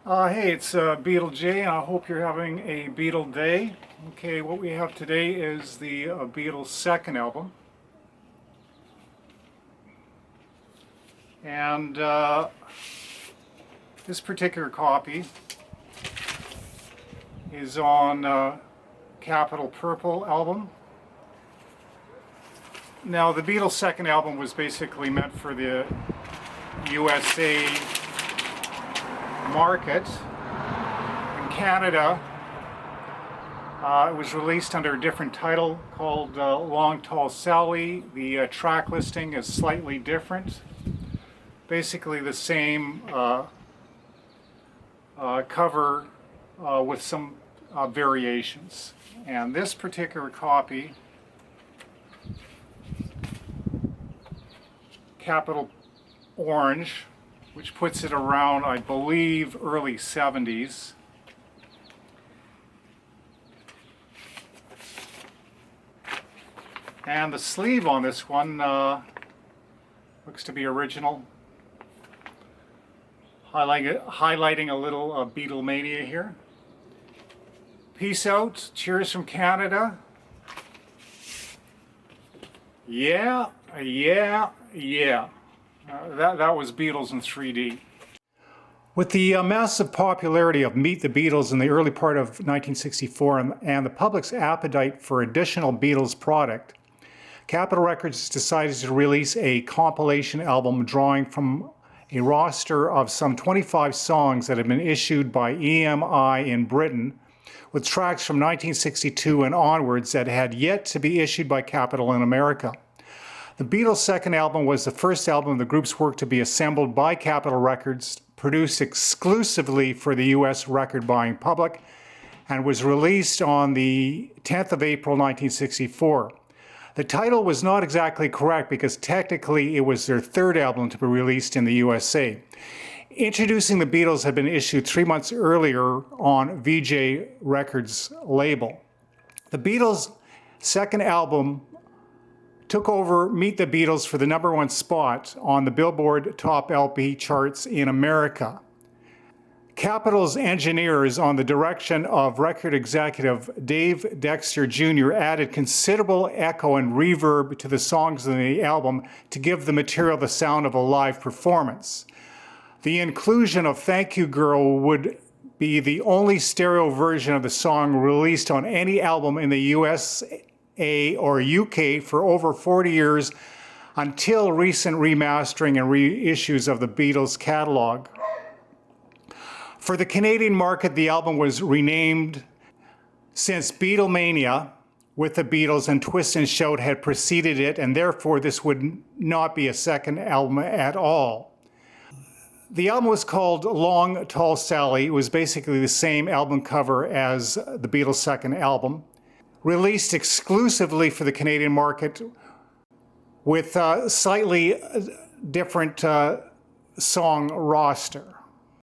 Hey, it's Beatle J, and I hope you're having a Beatle day. Okay, what we have today is the Beatles' second album. And this particular copy is on Capitol Purple album. Now, the Beatles' second album was basically meant for the USA market. In Canada, it was released under a different title called Long Tall Sally. The track listing is slightly different. Basically the same cover with some variations. And this particular copy, Capitol Orange, which puts it around, I believe, early 70s. And the sleeve on this one looks to be original. Highlighting a little Beatlemania here. Peace out. Cheers from Canada. Yeah. That was Beatles in 3D. With the massive popularity of Meet the Beatles in the early part of 1964 and the public's appetite for additional Beatles product, Capitol Records decided to release a compilation album drawing from a roster of some 25 songs that had been issued by EMI in Britain, with tracks from 1962 and onwards that had yet to be issued by Capitol in America. The Beatles' second album was the first album of the group's work to be assembled by Capitol Records, produced exclusively for the US record-buying public, and was released on the 10th of April 1964. The title was not exactly correct because technically it was their third album to be released in the USA. Introducing the Beatles had been issued 3 months earlier on VJ Records label. The Beatles' second album took over Meet the Beatles for the #1 spot on the Billboard Top LP charts in America. Capitol's engineers, on the direction of record executive Dave Dexter Jr., added considerable echo and reverb to the songs in the album to give the material the sound of a live performance. The inclusion of Thank You Girl would be the only stereo version of the song released on any album in the USA or UK for over 40 years until recent remastering and reissues of the Beatles catalog. For the Canadian market, the album was renamed since Beatlemania with the Beatles and Twist and Shout had preceded it, and therefore this would not be a second album at all. The album was called Long Tall Sally. It was basically the same album cover as the Beatles' second album, released exclusively for the Canadian market with a slightly different song roster.